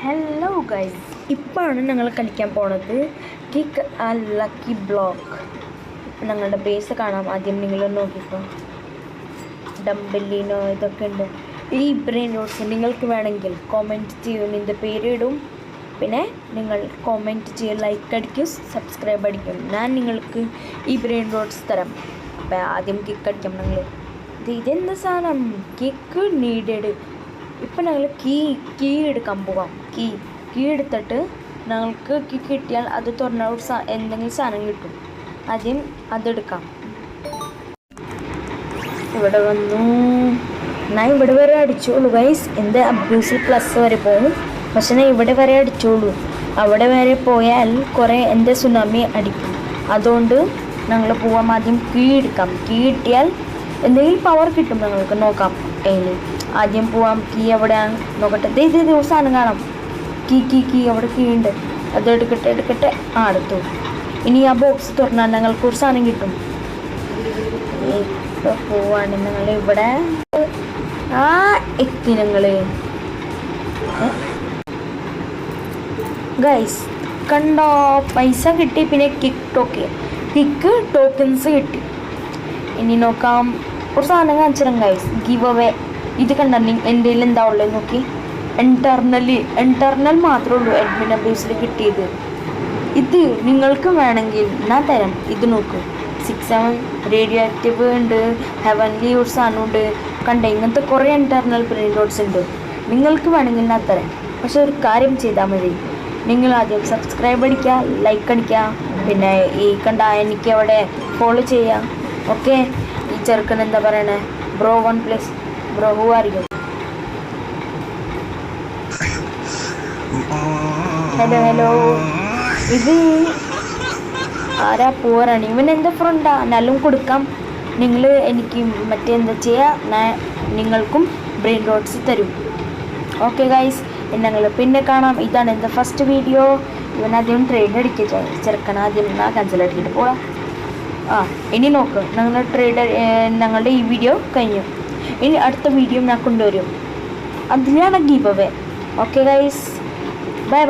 Hello guys, ഇപ്പോഴാണ് ഞങ്ങൾ കളിക്കാൻ പോണത് കിക്ക് ആ ലക്കി ബ്ലോക്ക്. ഞങ്ങളുടെ ബേസ് കാണാം. ആദ്യം നിങ്ങൾ നോക്കിക്കോ, ഡംബെല്ലിനോ ഇതൊക്കെ ഉണ്ട്. ഈ ബ്രെയിൻ റോഡ്സ് നിങ്ങൾക്ക് വേണമെങ്കിൽ കോമെൻറ്റ് ചെയ്യും, നിൻ്റെ പേരിടും. പിന്നെ നിങ്ങൾ കോമെൻറ്റ് ചെയ്യും, ലൈക്ക് അടിക്കും, സബ്സ്ക്രൈബ് അടിക്കും. ഞാൻ നിങ്ങൾക്ക് ഈ ബ്രെയിൻ റോഡ്സ് തരാം. അപ്പോൾ ആദ്യം കിക്ക് അടിക്കാം. ഞങ്ങൾ ഇതെന്താ സാധനം? Kick needed. ഇപ്പം ഞങ്ങൾ കീ എടുക്കാൻ പോകാം. കീ എടുത്തിട്ട് ഞങ്ങൾക്ക് കീ കിട്ടിയാൽ അത് തുറന്ന എന്തെങ്കിലും സാധനം കിട്ടും. ആദ്യം അതെടുക്കാം. ഇവിടെ വന്നു. ഞാൻ ഇവിടെ വരെ അടിച്ചോളൂ ഗൈസ്. എൻ്റെ അബ്യൂസിൽ പ്ലസ് വരെ പോകും, പക്ഷെ ഞാൻ ഇവിടെ വരെ അടിച്ചോളൂ. അവിടെ വരെ പോയാൽ കുറേ എൻ്റെ സുനാമി അടിക്കും. അതുകൊണ്ട് ഞങ്ങൾ പോവാം. ആദ്യം കീ എടുക്കാം. കീ കിട്ടിയാൽ എന്തെങ്കിലും പവർ കിട്ടും. ഞങ്ങൾക്ക് നോക്കാം. ആദ്യം പോവാം. കീ എവിടെയാണ് നോക്കട്ടെ. ഇത് സാധനം കാണാം. കീ അവിടെ കീ ഉണ്ട്. അത് എടുക്കട്ടെ. എടുത്തു. ഇനി ആ ബോക്സ് തുറന്നാൽ ഞങ്ങൾക്ക് ഒരു സാധനം കിട്ടും. ഇപ്പോൾ പോവാണ് ഞങ്ങൾ ഇവിടെ. എത്തി ഞങ്ങൾ. ഗൈസ് കണ്ടോ, പൈസ കിട്ടി. പിന്നെ കിക്ക് ടോക്കൻസ് കിട്ടി. ഇനി നോക്കാം. ഒരു സാധനം കാണിച്ചിടാം ഗൈസ്, ഗിവ് അവേ. ഇത് കണ്ട എൻ്റെ കയ്യിൽ എന്താ ഉള്ളത് നോക്കി. ഇന്റർണൽ മാത്രമേ ഉള്ളൂ അഡ്മിൻ അബ്യൂസിൽ കിട്ടിയത്. ഇത് നിങ്ങൾക്ക് വേണമെങ്കിൽ ഞാൻ തരാം. ഇത് നോക്ക്, 6-7 റേഡിയോ ആക്റ്റീവ് ഉണ്ട്, ഹെവൻലി ഒരു സാധനമുണ്ട്. കണ്ട ഇങ്ങനത്തെ കുറേ ഇന്റർണൽ ബ്രെയിൻ റോഡ്സ് ഉണ്ട്. നിങ്ങൾക്ക് വേണമെങ്കിൽ ഞാൻ തരാം. പക്ഷെ ഒരു കാര്യം ചെയ്താൽ മതി. നിങ്ങൾ ആദ്യം സബ്സ്ക്രൈബ് അടിക്കുക, ലൈക്ക് അടിക്കുക. പിന്നെ ഈ കണ്ട എനിക്ക് അവിടെ ഫോളോ ചെയ്യാം. ഓക്കെ. ഈ ചെറുക്കൻ എന്താ പറയണേ? Bro 1+ bro, who are you? Hello. ഇത് ആരാ? പോറാണ്. ഇവൻ എൻ്റെ ഫ്രണ്ടാ. നല്ലും കൊടുക്കാം. നിങ്ങൾ എനിക്ക് എന്താ ചെയ്യുക, നിങ്ങൾക്കും ബ്രെയിൻ റോഡ്സ് തരും. ഓക്കെ ഗൈസ്, ഞങ്ങൾ പിന്നെ കാണാം. ഇതാണ് എൻ്റെ ഫസ്റ്റ് വീഡിയോ. ഇവൻ ആദ്യം ട്രെയിൻ അടിക്കുക. ചെറുക്കൻ ആദ്യം ക്യാൻസൽ അടിക്കിട്ട് പോവാം. ഇനി നോക്ക്, ഞങ്ങളുടെ ഈ വീഡിയോ കഴിഞ്ഞു. ഇനി അടുത്ത വീഡിയോ ഞാൻ കൊണ്ടുവരും. അതിലാണ് giveaway. Okay guys, by.